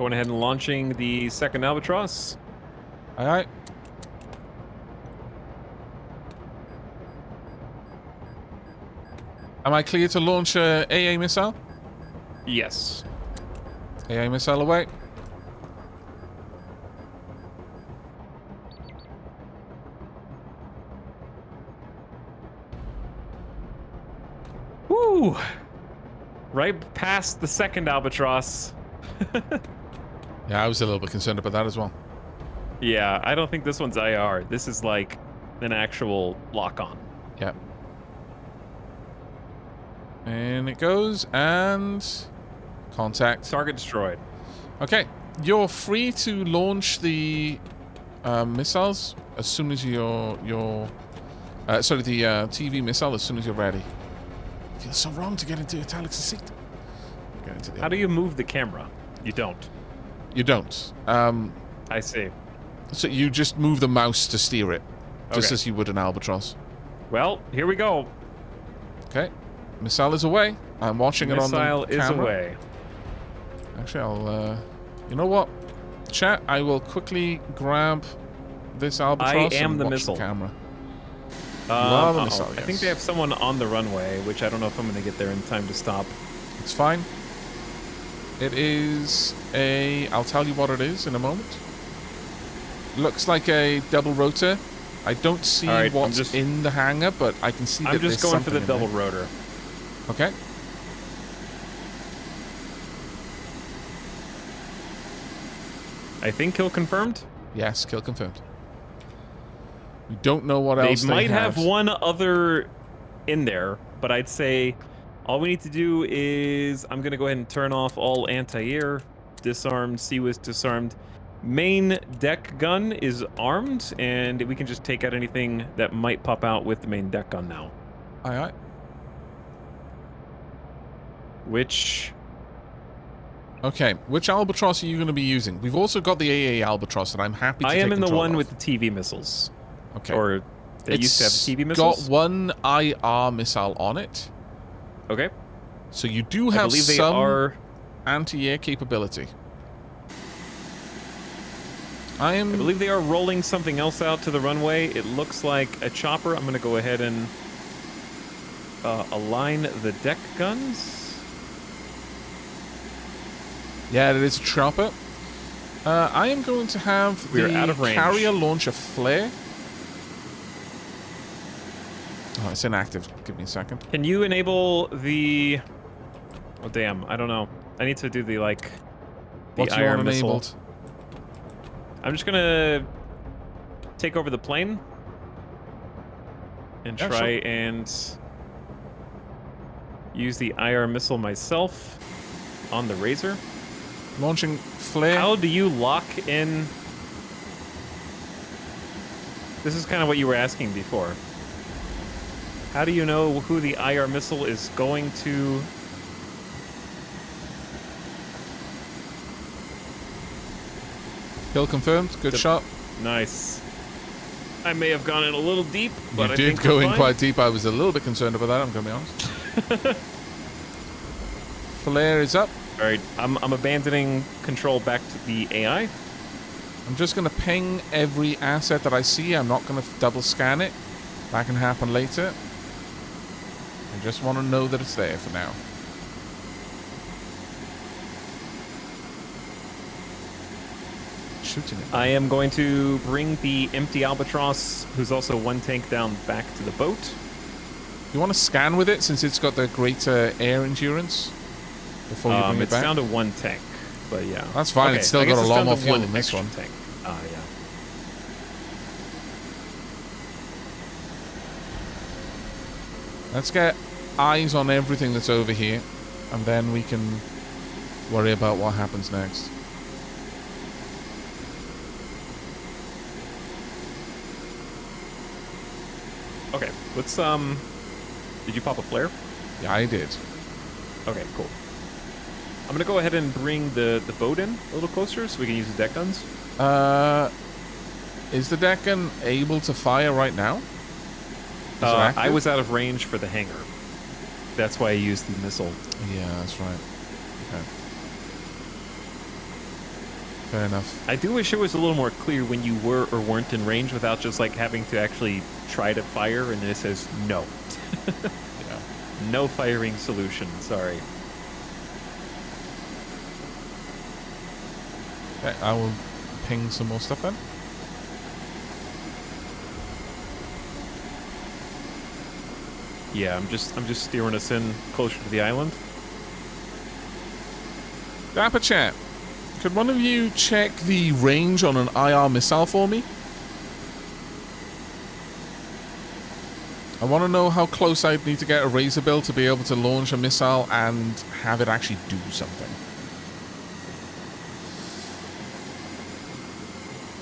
Going ahead and launching the second albatross. All right. Am I clear to launch a AA missile? Yes. AA missile away. Woo! Right past the second albatross. Yeah, I was a little bit concerned about that as well. Yeah, I don't think this one's IR. This is like an actual lock-on. Yeah. And it goes, and contact. Target destroyed. Okay, you're free to launch the missiles as soon as the TV missile as soon as you're ready. It feels so wrong to get into Italic's seat. Get into the How do you move the camera? You don't. You don't. I see. So you just move the mouse to steer it, just Okay. as you would an albatross. Well, here we go. Okay, missile is away. I'm watching it on the camera. Missile is away. Actually, I'll. You know what? Chat. I will quickly grab this albatross. I am and the watch missile. The camera. You are the missile, I yes. think they have someone on the runway, which I don't know if I'm going to get there in time to stop. It's fine. It is a... I'll tell you what it is in a moment. Looks like a double rotor. I don't see what's in the hangar, but I can see that I'm just there's going for the something in double rotor. Okay. I think kill confirmed. Yes, kill confirmed. We don't know what else They might have one other in there, but I'd say all we need to do is I'm going to go ahead and turn off all anti-air, disarmed, CWIS disarmed. Main deck gun is armed, and we can just take out anything that might pop out with the main deck gun now. Aye, aye. Which... Okay, which albatross are you going to be using? We've also got the AA albatross, and I'm happy to I take am in the control one of. with the TV missiles. Okay. Or they used to have TV missiles. It's got one IR missile on it. Okay. So you do have some anti-air capability. I believe they are rolling something else out to the runway. It looks like a chopper. I'm going to go ahead and align the deck guns. Yeah, it is a chopper. I am going to have the carrier launch a flare. Oh, it's inactive. Give me a second. Can you enable the... Oh, damn. I don't know. I need to do the, like... The What's IR missile. enabled? I'm just gonna take over the plane and try and use the IR missile myself on the Razor. Launching flare. How do you lock in? This is kind of what you were asking before. How do you know who the IR missile is going to? Kill confirmed. Good shot. Nice. I may have gone in a little deep, but you I did think go we're in fine. quite deep. I was a little bit concerned about that, I'm going to be honest. Flare is up. All right, I'm abandoning control back to the AI. I'm just going to ping every asset that I see. I'm not going to double scan it. That can happen later. I just want to know that it's there for now. Shooting it. I am going to bring the empty Albatross, who's also one tank down, back to the boat. You want to scan with it since it's got the greater air endurance before you bring it it's back? down to one tank, but yeah. That's fine. Okay, It's still got a lot more fuel than this extra one. Tank. Yeah. Let's get eyes on everything that's over here, and then we can worry about what happens next. Okay, let's did you pop a flare? Yeah, I did. Okay, cool. I'm gonna go ahead and bring the boat in a little closer so we can use the deck guns. Is the deck gun able to fire right now? I was out of range for the hangar. That's why I used the missile. Yeah, that's right. Okay. Fair enough. I do wish it was a little more clear when you were or weren't in range without just like having to actually try to fire, and then it says no. Yeah. No firing solution. Sorry. Okay, I will ping some more stuff then. Yeah, I'm just steering us in closer to the island. Dapper chat, could one of you check the range on an IR missile for me? I want to know how close I'd need to get a razor bill to be able to launch a missile and have it actually do something.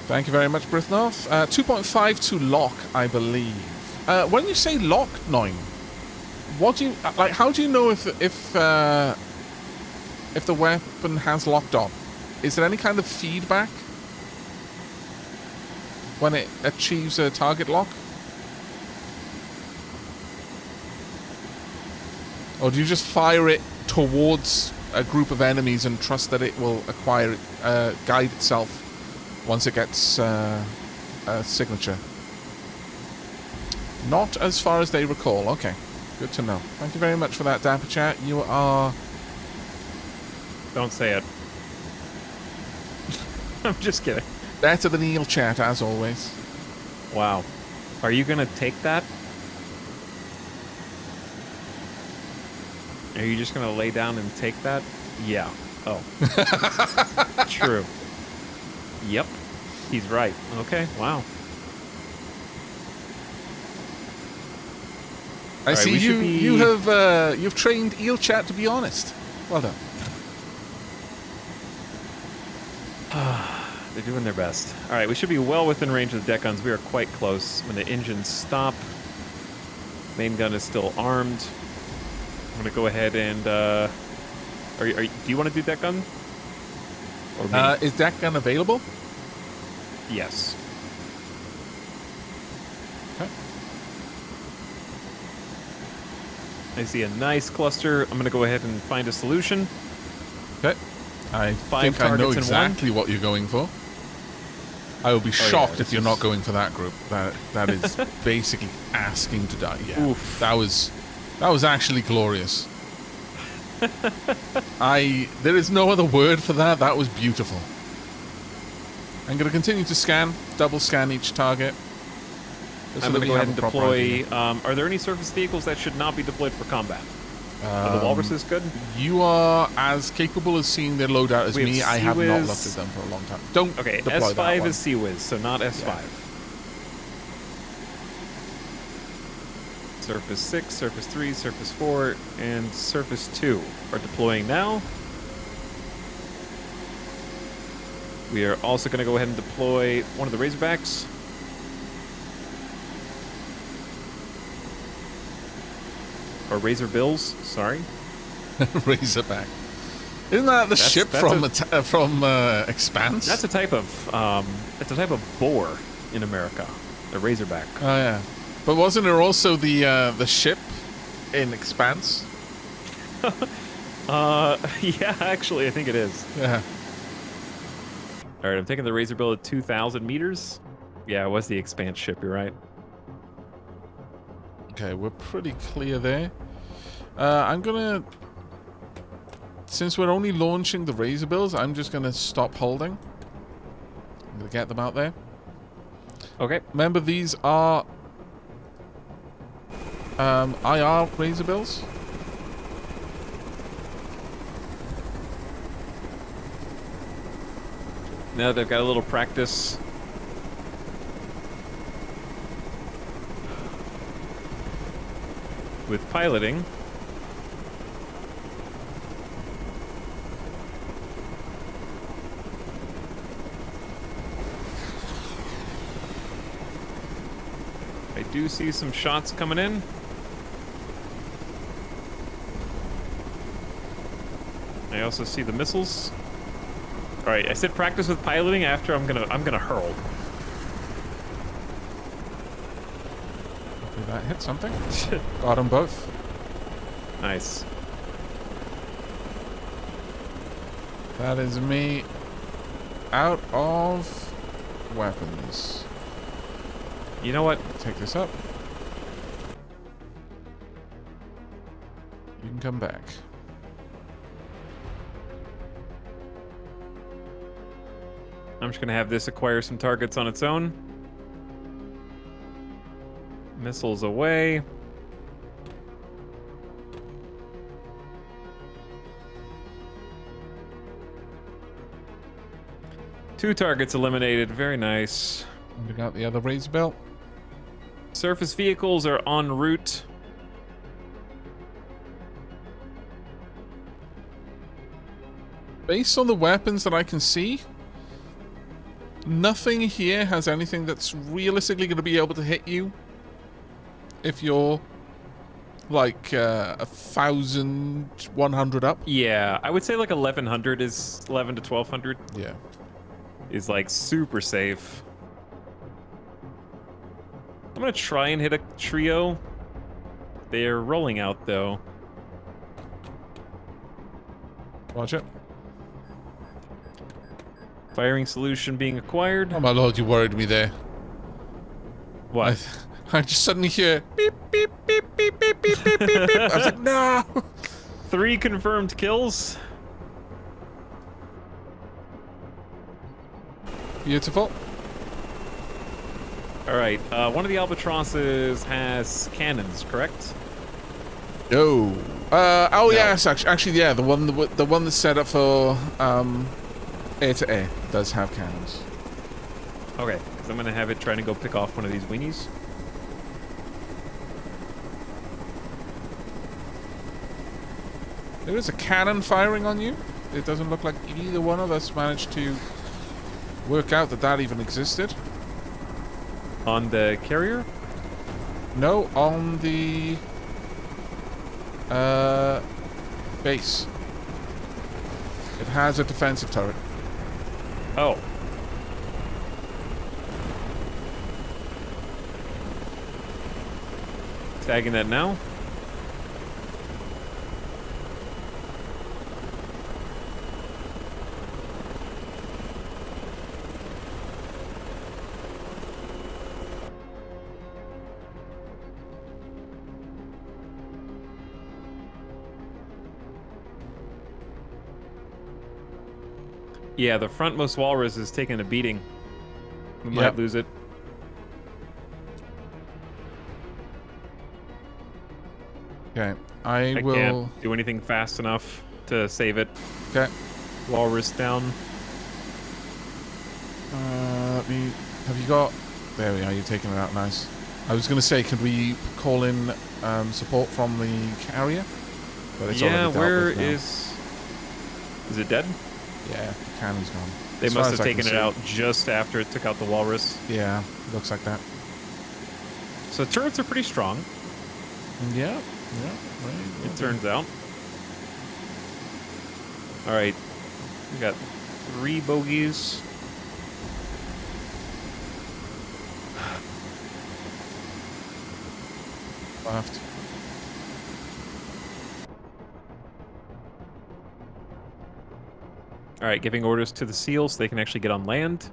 Thank you very much, Brithnoth. 2.5 to lock, I believe. When you say lock, 9, what do you like? How do you know if the weapon has locked on? Is there any kind of feedback when it achieves a target lock? Or do you just fire it towards a group of enemies and trust that it will guide itself once it gets a signature? Not as far as they recall. Okay, good to know. Thank you very much for that, Dapper Chat. You are... Don't say it. I'm just kidding. Better than Eel Chat, as always. Wow. Are you gonna take that? Are you just gonna lay down and take that? Yeah. Oh. True. Yep. He's right. Okay. Wow. I see you've trained Eel Chat to be honest. Well done. They're doing their best. All right, we should be well within range of the deck guns. We are quite close. When the engines stop, main gun is still armed. I'm gonna go ahead and. Do you want to do deck gun? Or me? Is deck gun available? Yes. Okay. I see a nice cluster. I'm gonna go ahead and find a solution. Okay. I think I know exactly what you're going for. I will be shocked if you're not going for that group. That is basically asking to die. Yeah. Oof. That was actually glorious. There is no other word for that. That was beautiful. I'm going to continue to scan, double scan each target. I'm going to go ahead and deploy. Are there any surface vehicles that should not be deployed for combat? Are the walruses good? You are as capable as seeing their loadout as me. I have not looked at them for a long time. Don't Okay, deploy S5 is Sea-Wiz, so not S5. Yeah. Surface 6, Surface 3, Surface 4, and Surface 2 are deploying now. We are also going to go ahead and deploy one of the Razorbacks. Or Razor Bills, sorry. Razorback. Isn't that the ship from Expanse? That's a type of boar in America, the Razorback. Oh yeah, but wasn't there also the ship in Expanse? Yeah, actually, I think it is. Yeah. All right, I'm taking the Razor Bill at 2,000 meters. Yeah, it was the Expanse ship. You're right. Okay, we're pretty clear there. I'm gonna... Since we're only launching the Razor Bills, I'm just gonna stop holding. I'm gonna get them out there. Okay. Remember, these are... IR Razor Bills. Now they've got a little practice. With piloting. I do see some shots coming in. I also see the missiles. All right, I said practice with piloting. After I'm gonna hurl. That hit something. Got them both. Nice. That is me out of weapons. You know what? Take this up. You can come back. I'm just going to have this acquire some targets on its own. Missiles away. Two targets eliminated. Very nice. We got the other razor belt. Surface vehicles are en route. Based on the weapons that I can see, nothing here has anything that's realistically going to be able to hit you if you're like 1,100 up. Yeah, I would say like 1,100 is 11 to 1,200. Yeah. Is like super safe. I'm gonna try and hit a trio. They're rolling out though. Watch it. Firing solution being acquired. Oh my lord, you worried me there. What? I just suddenly hear beep, beep, beep, beep, beep, beep, beep, beep, beep. I was like, no! 3 confirmed kills. Beautiful. Alright, one of the albatrosses has cannons, correct? No. Oh No. yes, actually, yeah, the one that's set up for air to air does have cannons. Okay, because I'm gonna have it trying to go pick off one of these weenies. There is a cannon firing on you. It doesn't look like either one of us managed to work out that even existed. On the carrier? No, on the base. It has a defensive turret. Oh. Tagging that now. Yeah, the frontmost walrus is taking a beating. We might lose it. Okay, I will... can't do anything fast enough to save it. Okay. Walrus down. Let me... Have you got... There we are, you're taking it out nice. I was going to say, could we call in support from the carrier? But it's Yeah, where is... Is it dead? Yeah, the cannon's gone. They must have taken it out just after it took out the walrus. Yeah, looks like that. So turrets are pretty strong. Yeah, It turns out. All right, we got 3 bogeys. Left. All right, giving orders to the SEALs so they can actually get on land.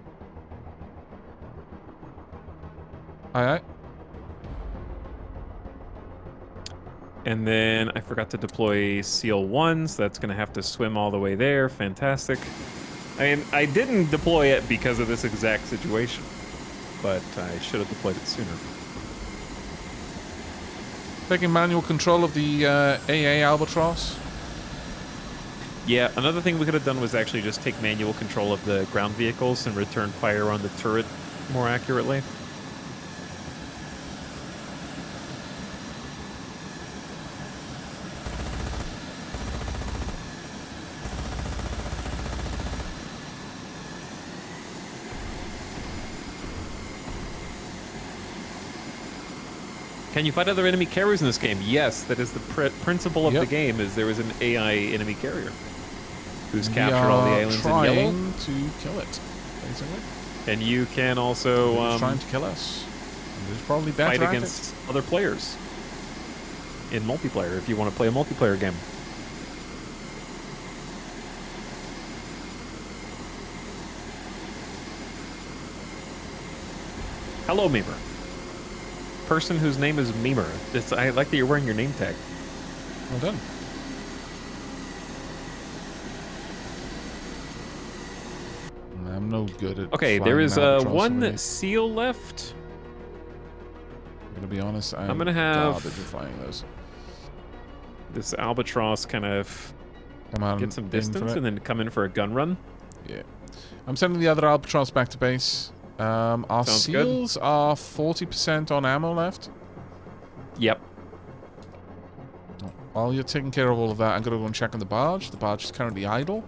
Aye. And then I forgot to deploy SEAL 1, so that's going to have to swim all the way there. Fantastic. I mean, I didn't deploy it because of this exact situation, but I should have deployed it sooner. Taking manual control of the AA Albatross. Yeah, another thing we could have done was actually just take manual control of the ground vehicles and return fire on the turret more accurately. Can you fight other enemy carriers in this game? Yes, that is the principle of the game. Is there is an AI enemy carrier who's captured all the aliens in yellow. Trying to kill it, basically. And you can also trying to kill us. There's probably better fight against other players in multiplayer if you want to play a multiplayer game. Hello, Memer. Person whose name is Memer. I like that you're wearing your name tag. Well done. I'm no good at. Okay, there is one seal left. I'm gonna be honest. I'm gonna have garbage at flying those. This albatross kind of come on, get some distance and then come in for a gun run. Yeah, I'm sending the other albatross back to base. Our Sounds seals good. are 40% on ammo left. Yep. While you're taking care of all of that, I'm gonna go and check on the barge. The barge is currently idle.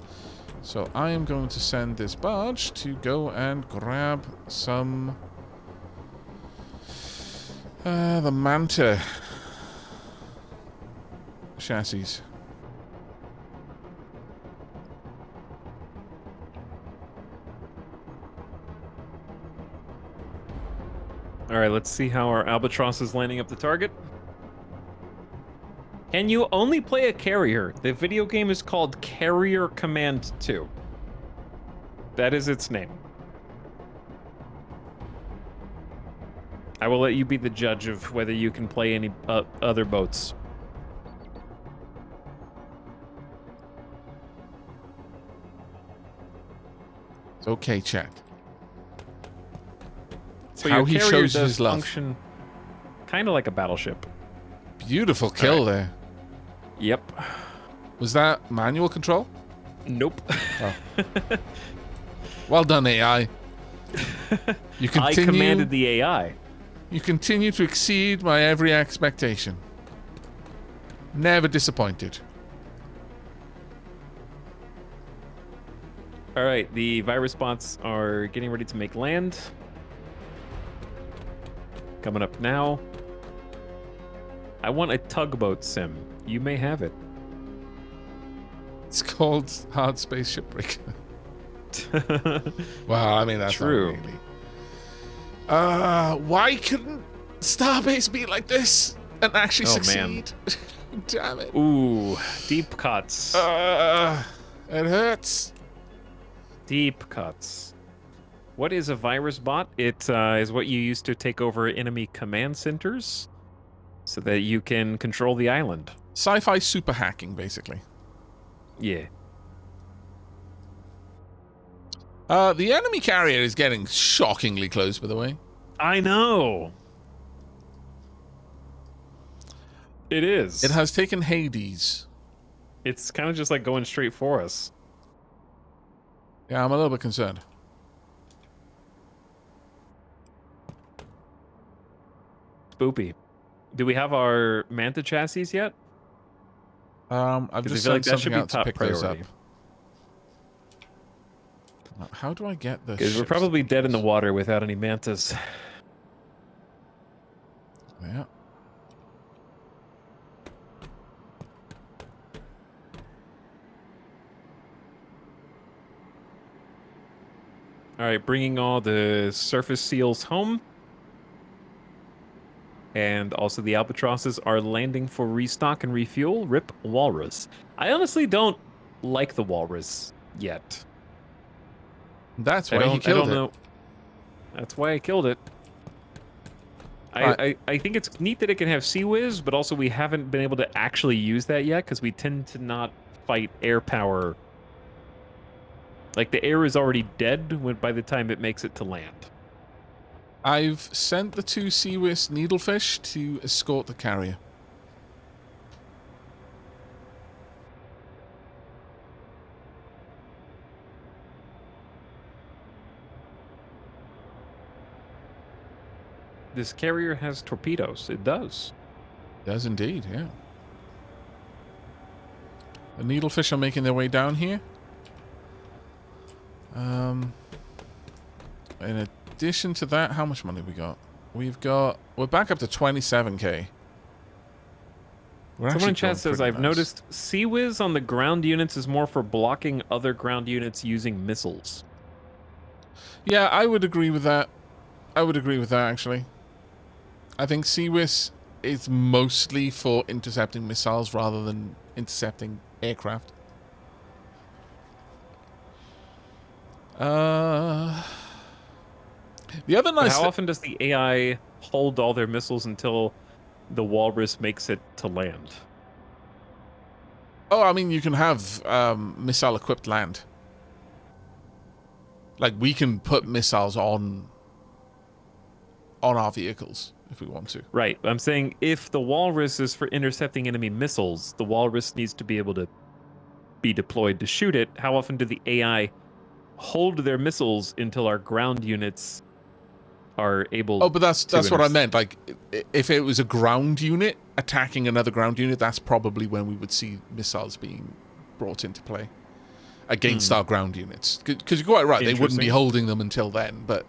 So I am going to send this barge to go and grab some the Manta chassis. All right, let's see how our albatross is lining up the target. Can you only play a carrier? The video game is called Carrier Command 2. That is its name. I will let you be the judge of whether you can play any other boats. It's okay, chat. So how your he carrier shows does his love. function kind of like a battleship. Beautiful kill there. Yep. Was that manual control? Nope. Oh. Well done, AI. You continue, I commanded the AI. You continue to exceed my every expectation. Never disappointed. All right, the virus bots are getting ready to make land. Coming up now. I want a tugboat sim. You may have it. It's called Hard Space Shipwreck. Well, I mean, that's true. Not really. Why couldn't Starbase be like this and actually succeed? Damn it. Ooh, deep cuts. It hurts. Deep cuts. What is a virus bot? It is what you use to take over enemy command centers so that you can control the island. Sci-fi super hacking, basically. Yeah. The enemy carrier is getting shockingly close, by the way. I know. It is. It has taken Hades. It's kind of just like going straight for us. Yeah, I'm a little bit concerned. Spoopy. Do we have our Manta chassis yet? I've just sent something out to pick those up. How do I get the Because we're probably dead in the water without any Mantas. Yeah. All right, bringing all the surface seals home. And also the albatrosses are landing for restock and refuel. Rip Walrus. I honestly don't like the Walrus yet. That's why he killed it. That's why I killed it. Right. I think it's neat that it can have Sea Whiz, but also we haven't been able to actually use that yet because we tend to not fight air power. Like, the air is already dead by the time it makes it to land. I've sent the 2 Seawist needlefish to escort the carrier. This carrier has torpedoes. It does. It does indeed, yeah. The needlefish are making their way down here. In addition to that, how much money we got? We're back up to 27k. Someone in chat says, I've noticed Sea Whiz on the ground units is more for blocking other ground units using missiles. Yeah, I would agree with that. Actually. I think Sea Whiz is mostly for intercepting missiles rather than intercepting aircraft. The other nice. How often does the AI hold all their missiles until the walrus makes it to land? Oh, I mean, you can have missile-equipped land. Like, we can put missiles on our vehicles if we want to. Right. I'm saying if the walrus is for intercepting enemy missiles, the walrus needs to be able to be deployed to shoot it. How often do the AI hold their missiles until our ground units are able? Oh, but that's what I meant. Like, if it was a ground unit attacking another ground unit, that's probably when we would see missiles being brought into play against our ground units. Because you're quite right, they wouldn't be holding them until then. But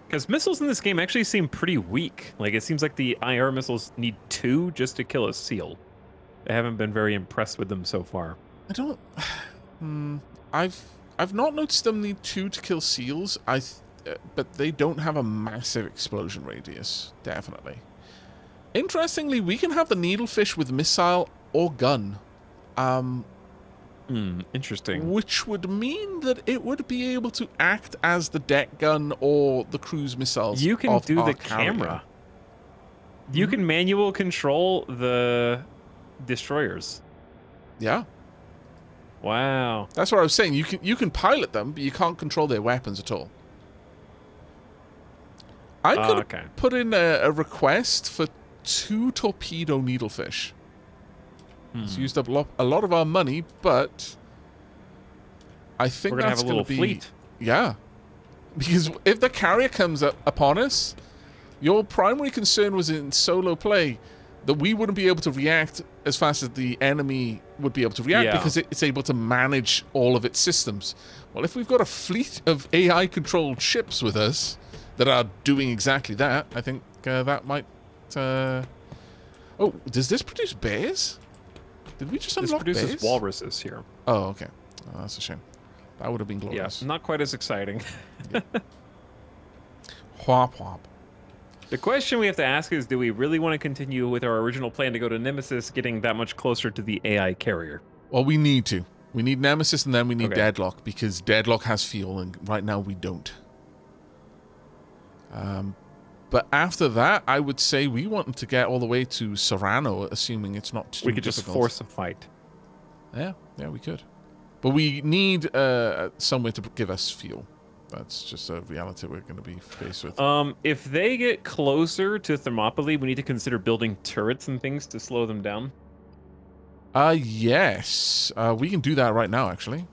because missiles in this game actually seem pretty weak. Like, it seems like the IR missiles need 2 just to kill a seal. I haven't been very impressed with them so far. I don't. I've not noticed them need 2 to kill seals. But they don't have a massive explosion radius. Definitely. Interestingly, we can have the needlefish with missile or gun. Interesting. Which would mean that it would be able to act as the deck gun or the cruise missiles. You can do the camera. You can manual control the destroyers. Yeah. Wow. That's what I was saying. You can pilot them, but you can't control their weapons at all. I could put in a request for 2 torpedo needlefish. It's used up a lot of our money, but I think that's going to be... fleet. Yeah. Because if the carrier comes upon us, your primary concern was in solo play that we wouldn't be able to react as fast as the enemy would be able to react because it's able to manage all of its systems. Well, if we've got a fleet of AI-controlled ships with us that are doing exactly that, I think that might... Oh, does this produce bears? Did we just unlock bears? This produces walruses here. Oh, okay. Oh, that's a shame. That would have been glorious. Yeah, not quite as exciting. Whop, whop. The question we have to ask is, do we really want to continue with our original plan to go to Nemesis, getting that much closer to the AI carrier? Well, we need to. We need Nemesis, and then we need Deadlock, because Deadlock has fuel, and right now we don't. But after that, I would say we want to get all the way to Serrano, assuming it's not too difficult. We could just force a fight. Yeah, we could. But we need somewhere to give us fuel. That's just a reality we're going to be faced with. If they get closer to Thermopylae, we need to consider building turrets and things to slow them down. Yes. We can do that right now, actually.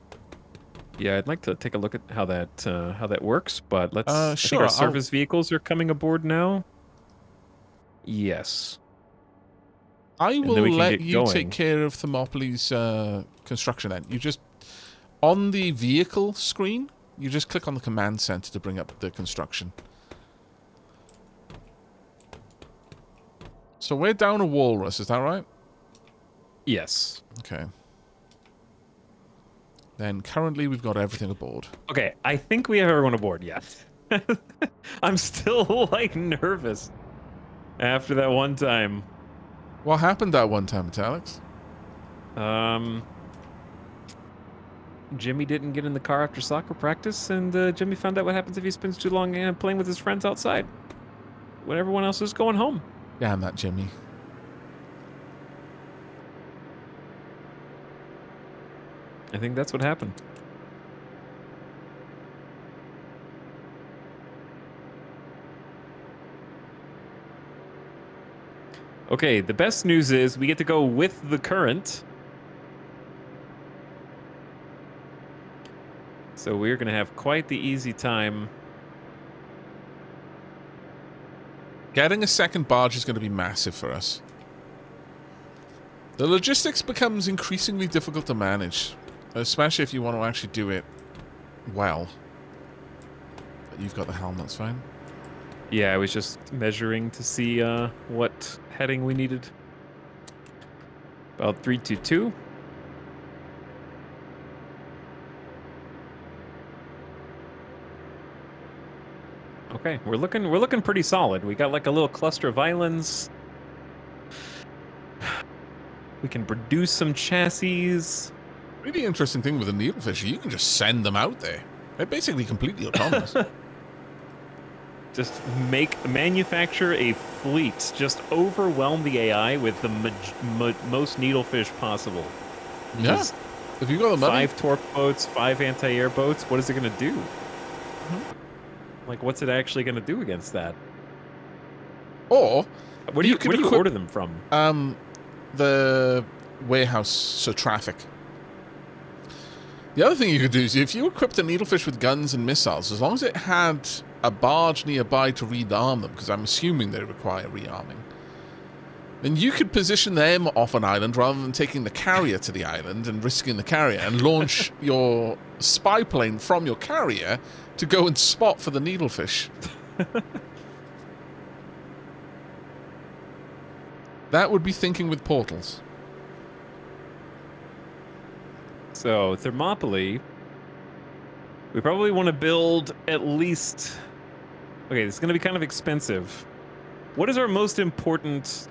Yeah, I'd like to take a look at how that works, but let's... sure. I think our service vehicles are coming aboard now. Yes. I will let you take care of Thermopylae's construction then. You just... On the vehicle screen, you just click on the command center to bring up the construction. So we're down a walrus, is that right? Yes. Okay. Then currently we've got everything aboard. Okay, I think we have everyone aboard, yes. I'm still, like, nervous after that one time. What happened that one time, Alex? Jimmy didn't get in the car after soccer practice, and Jimmy found out what happens if he spends too long playing with his friends outside when everyone else is going home. Damn that Jimmy. I think that's what happened. Okay, the best news is we get to go with the current. So we're going to have quite the easy time. Getting a second barge is going to be massive for us. The logistics becomes increasingly difficult to manage, especially if you want to actually do it well. But you've got the helm, that's fine. Yeah, I was just measuring to see what heading we needed. About 322. Okay, we're looking pretty solid. We got like a little cluster of islands. We can produce some chassis. Really interesting thing with the needlefish, you can just send them out there. They're basically completely autonomous. Just manufacture a fleet. Just overwhelm the AI with the most needlefish possible. Yeah. Just if you got the money. 5 torque boats, 5 anti-air boats. What is it going to do? Like, what's it actually going to do against that? Or where do you order them from? The warehouse, so traffic. The other thing you could do is if you equipped a needlefish with guns and missiles, as long as it had a barge nearby to rearm them, because I'm assuming they require rearming, then you could position them off an island rather than taking the carrier to the island and risking the carrier, and launch your spy plane from your carrier to go and spot for the needlefish. That would be thinking with portals. So, Thermopylae, we probably want to build at least... Okay, it's going to be kind of expensive. What is our most important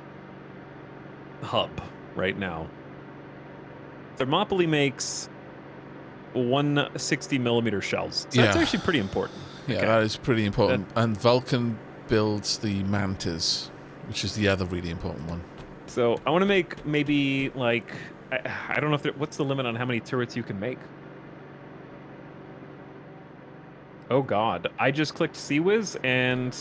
hub right now? Thermopylae makes 160mm shells. So that's actually pretty important. Yeah, okay. That is pretty important. And Vulcan builds the Mantis, which is the other really important one. So I want to make maybe like... I don't know if what's the limit on how many turrets you can make? Oh god, I just clicked CWiz and...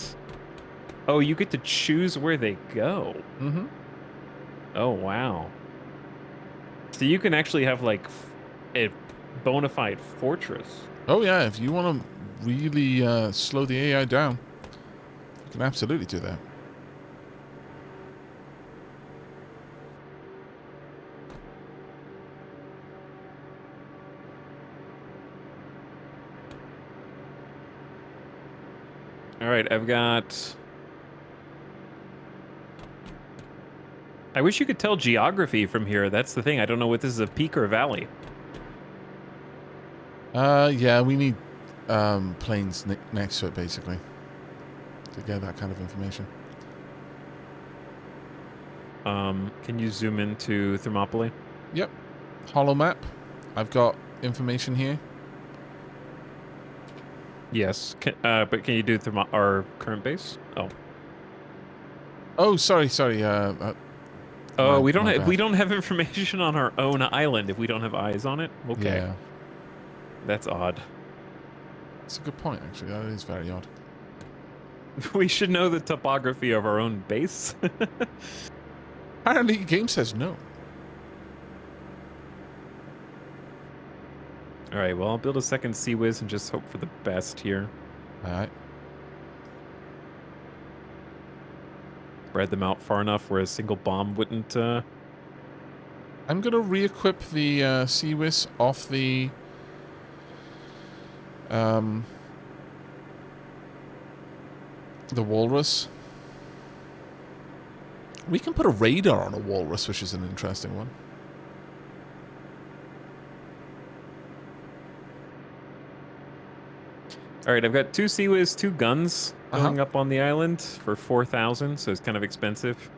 Oh, you get to choose where they go. Mm-hmm. Oh, wow. So you can actually have like a bona fide fortress. Oh yeah, if you want to really slow the AI down, you can absolutely do that. All right, I've got... I wish you could tell geography from here. That's the thing. I don't know what this is, a peak or a valley. Yeah, we need planes next to it, basically, to get that kind of information. Can you zoom into Thermopylae? Yep. Holo map. I've got information here. Yes, but can you do our current base? Oh. Oh, sorry. We don't have information on our own island if we don't have eyes on it. Okay. Yeah. That's odd. That's a good point, actually. That is very odd. We should know the topography of our own base. Apparently, the game says no. All right, well, I'll build a second CWiz and just hope for the best here. All right. Spread them out far enough where a single bomb wouldn't... I'm going to re-equip the CWiz off the... the Walrus. We can put a radar on a Walrus, which is an interesting one. All right, I've got 2 CWiz, 2 guns going up on the island for 4,000, so it's kind of expensive.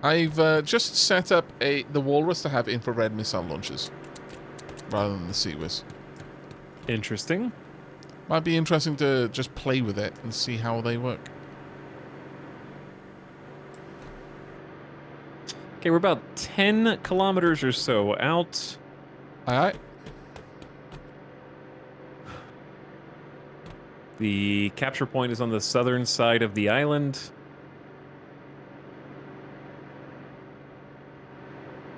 I've just set up the Walrus to have infrared missile launchers rather than the CWiz. Interesting. Might be interesting to just play with it and see how they work. Okay, we're about 10 kilometers or so out. All right. The capture point is on the southern side of the island.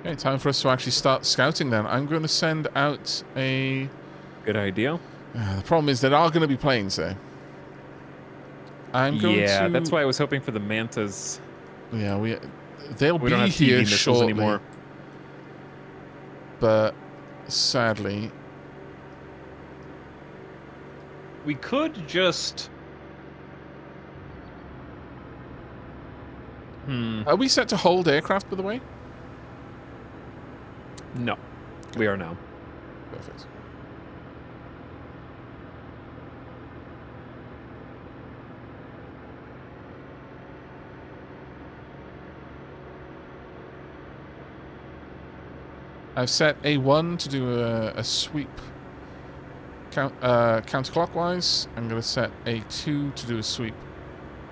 Okay, time for us to actually start scouting then. I'm going to send out a... Good idea. The problem is there are going to be planes there. Yeah, that's why I was hoping for the Mantas. Yeah, they'll we be don't have here TV shortly anymore. But sadly... We could just... Are we set to hold aircraft, by the way? No. We are now. Perfect. I've set A1 to do a sweep Counterclockwise, I'm going to set a 2 to do a sweep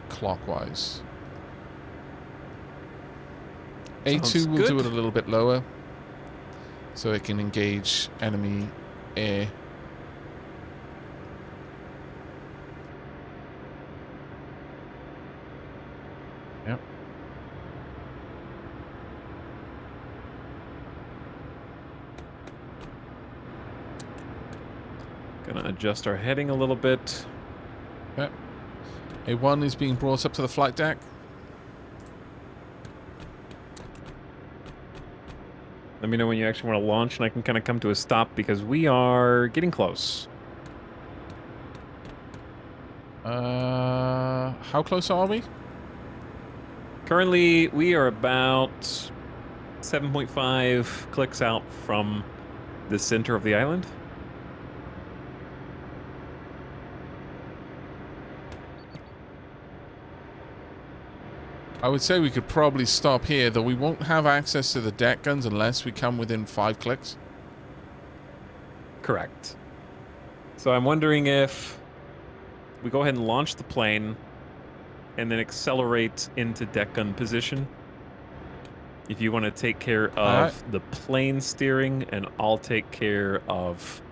clockwise. A2 will do it a little bit lower, so it can engage enemy air. Yep. Gonna adjust our heading a little bit. Yep. A1 is being brought up to the flight deck. Let me know when you actually want to launch, and I can kind of come to a stop because we are getting close. How close are we? Currently, we are about 7.5 clicks out from the center of the island. I would say we could probably stop here, though we won't have access to the deck guns unless we come within 5 clicks. Correct. So I'm wondering if we go ahead and launch the plane and then accelerate into deck gun position. If you want to take care of the plane steering, and I'll take care of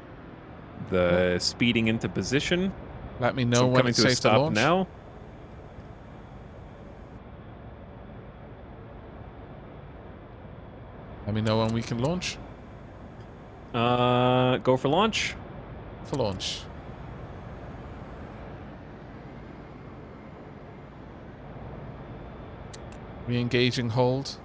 the speeding into position. Let me know when it's safe to launch. Now. Let me know when we can launch. Go for launch. For launch. Re-engaging hold.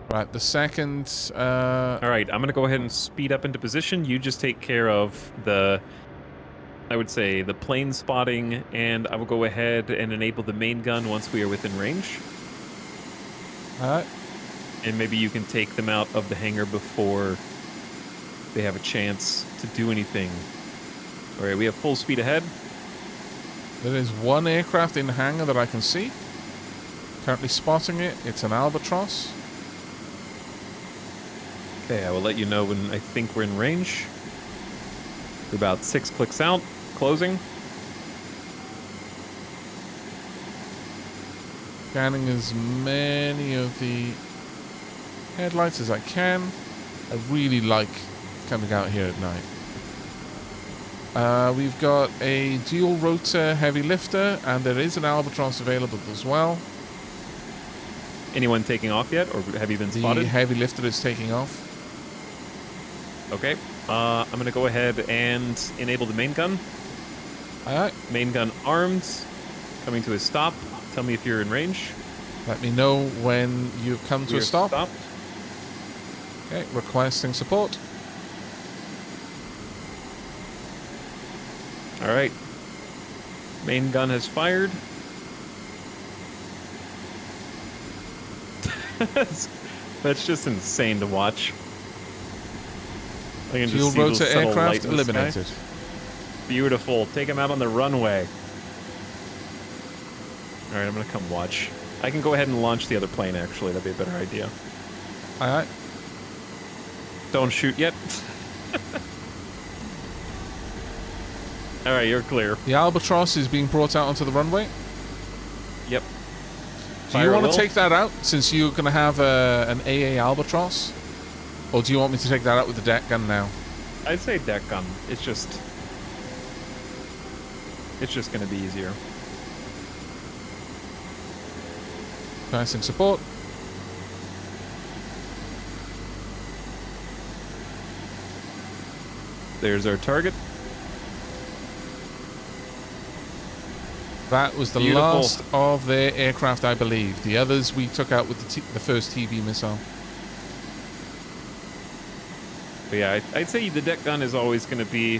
Right, the second... Alright, I'm going to go ahead and speed up into position. You just take care of the... I would say the plane spotting, and I will go ahead and enable the main gun once we are within range. Alright. And maybe you can take them out of the hangar before they have a chance to do anything. Alright, we have full speed ahead. There is one aircraft in the hangar that I can see. Currently spotting it. It's an Albatross. Okay, I will let you know when I think we're in range. We're about 6 clicks out. Closing. Scanning as many of the headlights as I can. I really like coming out here at night. We've got a dual rotor heavy lifter, and there is an Albatross available as well. Anyone taking off yet, or have you been spotted? The heavy lifter is taking off. Okay. I'm going to go ahead and enable the main gun. Alright. Main gun armed. Coming to a stop. Tell me if you're in range. Let me know when you've come to a stop. Stopped. Okay, requesting support. Alright. Main gun has fired. That's just insane to watch. I can Dual just see rotor those subtle aircraft light in the sky. eliminated. Beautiful. Take him out on the runway. Alright, I'm going to come watch. I can go ahead and launch the other plane, actually. That'd be a better idea. Alright. Don't shoot yet. Alright, you're clear. The Albatross is being brought out onto the runway. Yep. Do you want to take that out, since you're going to have an AA Albatross? Or do you want me to take that out with the deck gun now? I'd say deck gun. It's just going to be easier. Passing support. There's our target. That was the last of their aircraft, I believe. The others we took out with the first TB missile. But yeah, I'd say the deck gun is always going to be...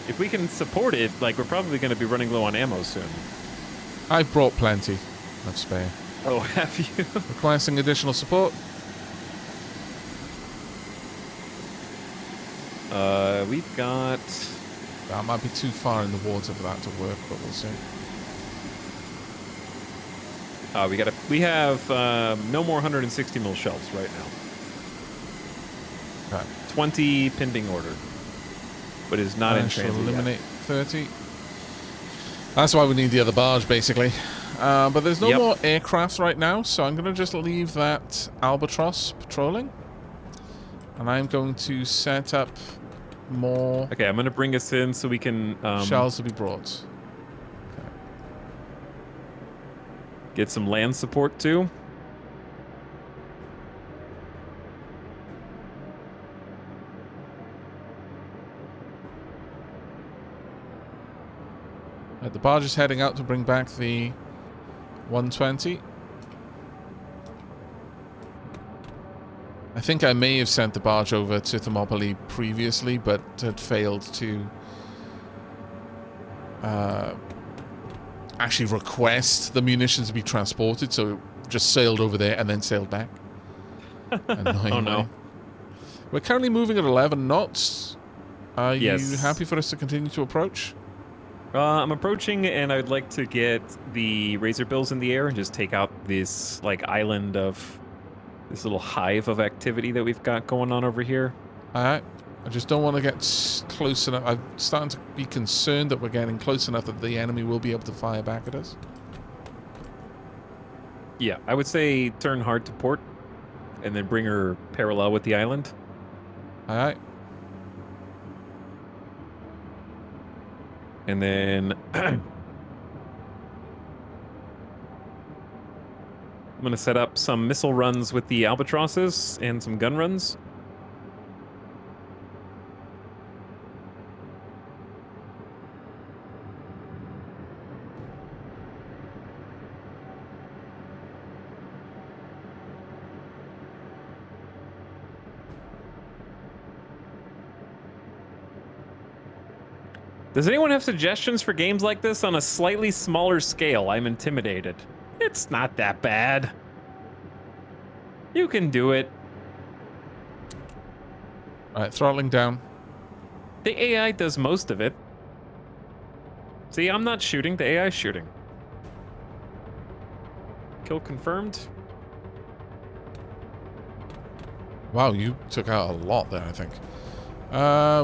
If we can support it, like, we're probably going to be running low on ammo soon. I've brought plenty of spare. Oh, have you? Requesting additional support. We've got... That might be too far in the water for that to work, but we'll see. We have no more 160 mil shells right now. 20 pending order, but is not in transit eliminate 30. That's why we need the other barge, basically. But there's no more aircraft right now, so I'm going to just leave that albatross patrolling. And I'm going to set up more... Okay, I'm going to bring us in so we can... shells to be brought. Okay. Get some land support, too. The barge is heading out to bring back the 120. I think I may have sent the barge over to Thermopylae previously, but had failed to actually request the munitions to be transported, so it just sailed over there and then sailed back. Oh no. We're currently moving at 11 knots. Are you Yes. happy for us to continue to approach? I'm approaching, and I'd like to get the razor bills in the air and just take out this, like, island of... this little hive of activity that we've got going on over here. Alright. I just don't want to get close enough. I'm starting to be concerned that we're getting close enough that the enemy will be able to fire back at us. Yeah, I would say turn hard to port, and then bring her parallel with the island. Alright. And then... I'm going to set up some missile runs with the albatrosses and some gun runs. Does anyone have suggestions for games like this on a slightly smaller scale? I'm intimidated. It's not that bad. You can do it. Alright, throttling down. The AI does most of it. See, I'm not shooting, the AI's shooting. Kill confirmed. Wow, you took out a lot there, I think.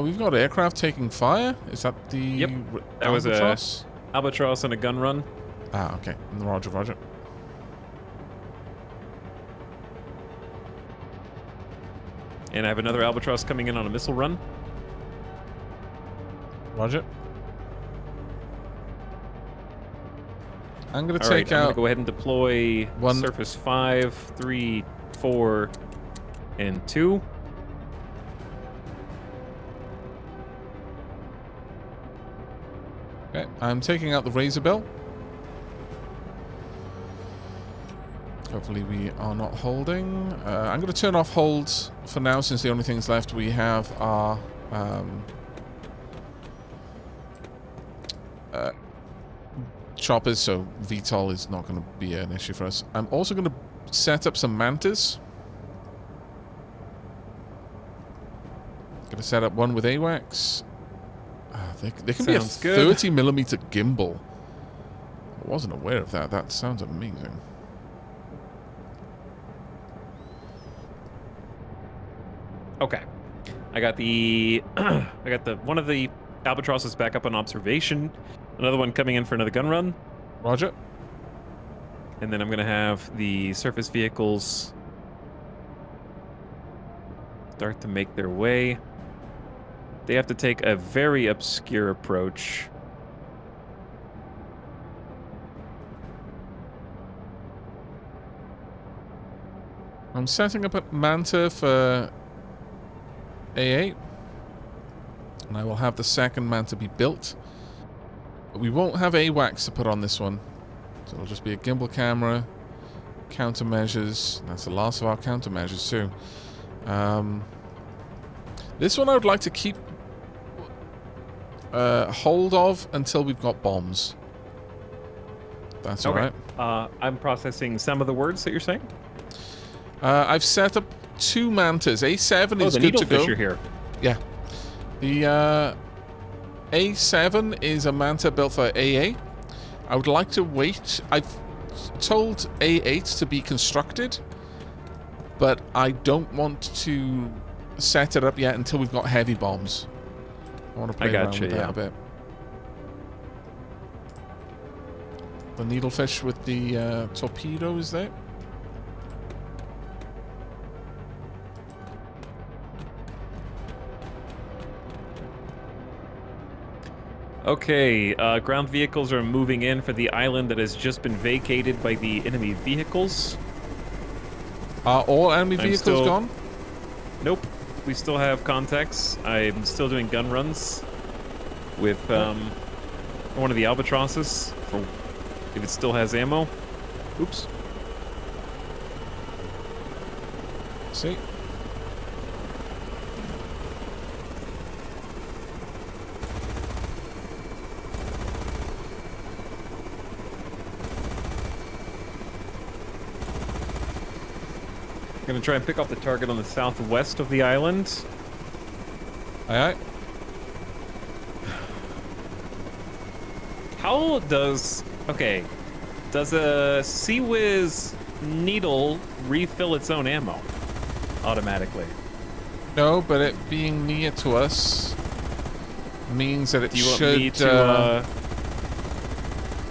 We've got aircraft taking fire. Is that the Yep, that was a albatross and a gun run. Ah, okay. Roger, roger. And I have another albatross coming in on a missile run. Roger. I'm going to All take right, I'm out... going to go ahead and deploy one Surface 5, 3, 4, and 2. Okay, I'm taking out the razor bill. Hopefully we are not holding. I'm going to turn off holds for now, since the only things left we have are choppers, so VTOL is not going to be an issue for us. I'm also going to set up some mantas. Going to set up one with AWACS. They can be a 30mm gimbal. I wasn't aware of that. That sounds amazing. Okay, I got the one of the albatrosses back up on observation. Another one coming in for another gun run. Roger. And then I'm gonna have the surface vehicles start to make their way. They have to take a very obscure approach. I'm setting up a Manta for A8. And I will have the second Manta be built. But we won't have AWACS to put on this one. So it'll just be a gimbal camera, countermeasures. That's the last of our countermeasures too. This one I would like to keep hold of until we've got bombs. That's okay. Alright. I'm processing some of the words that you're saying. I've set up 2 Mantas. A7 is good to go. Here. Yeah. The A7 is a Manta built for AA. I would like to wait. I've told A8 to be constructed, but I don't want to set it up yet until we've got heavy bombs. I want to play around with that a bit. The needlefish with the torpedo is there. Okay, ground vehicles are moving in for the island that has just been vacated by the enemy vehicles. Are all enemy vehicles gone? Nope. We still have contacts. I'm still doing gun runs with one of the albatrosses for if it still has ammo. Oops. See? Gonna try and pick off the target on the southwest of the island. Aye, aye. How does... Okay. Does a Sea-Whiz needle refill its own ammo automatically? No, but it being near to us means that it should... Do you want me to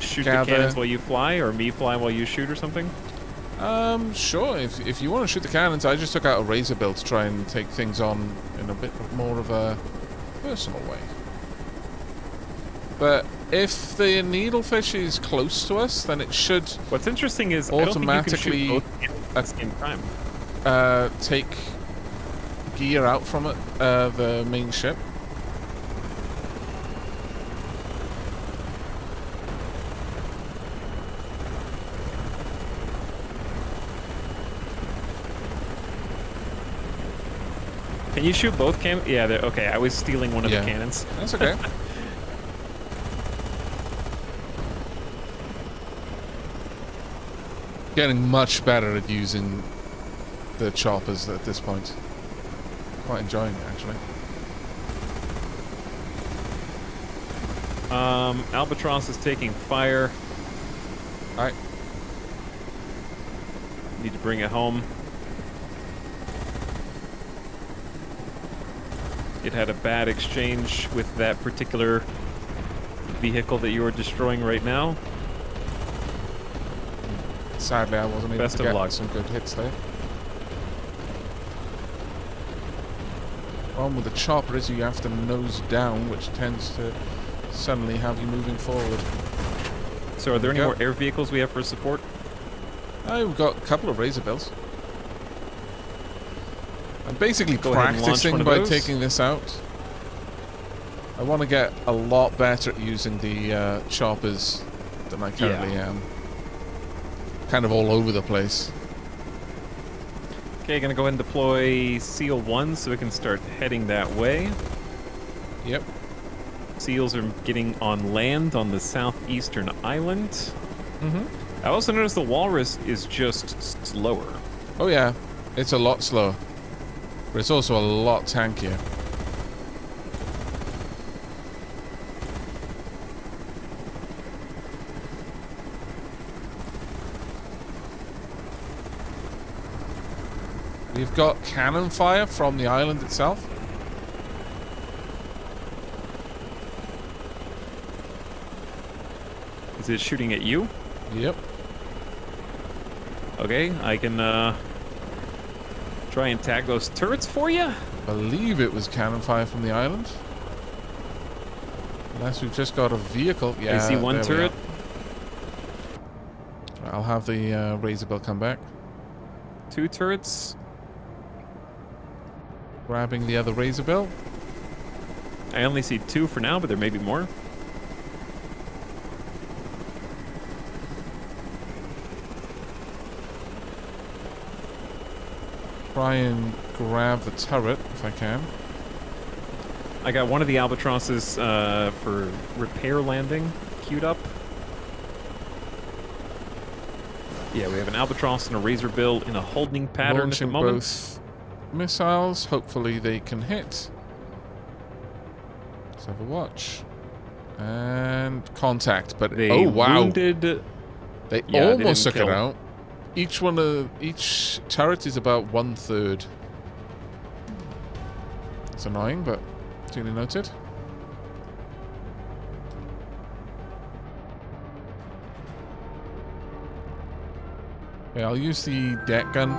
shoot the cannons while you fly, or me fly while you shoot or something? Sure. If you want to shoot the cannons, I just took out a razor bill to try and take things on in a bit more of a personal way. But if the needlefish is close to us, then it should. What's interesting is automatically I don't think you can shoot both at the same time. Take gear out from it, the main ship. Can you shoot both cannons? Yeah, okay. I was stealing one of the cannons. That's okay. Getting much better at using the choppers at this point. Quite enjoying it, actually. Albatross is taking fire. Alright. Need to bring it home. It had a bad exchange with that particular vehicle that you are destroying right now. Sadly, I wasn't able to get some good hits there. Problem with the chopper is you have to nose down, which tends to suddenly have you moving forward. So are there any more air vehicles we have for support? We've got a couple of razor bills. I'm basically practicing by taking this out. I want to get a lot better at using the choppers than I currently am. Kind of all over the place. Okay, gonna go ahead and deploy Seal 1 so we can start heading that way. Yep. Seals are getting on land on the southeastern island. I also noticed the walrus is just slower. Oh yeah, it's a lot slower. But it's also a lot tankier. We've got cannon fire from the island itself. Is it shooting at you? Yep. Okay, I can try and tag those turrets for you. I believe it was cannon fire from the island. Unless we've just got a vehicle. Yeah, I see one turret. I'll have the razor bill come back. 2 turrets. Grabbing the other razor bill. I only see 2 for now, but there may be more. Try and grab the turret if I can. I got one of the albatrosses for repair landing queued up. Yeah, we have an albatross and a razor bill in a holding pattern Launching at the moment. Both missiles. Hopefully they can hit. Let's have a watch. And contact. But they oh wow, wounded. They almost took it out. Each turret is about 1/3. That's annoying, but duly noted. Okay, I'll use the deck gun.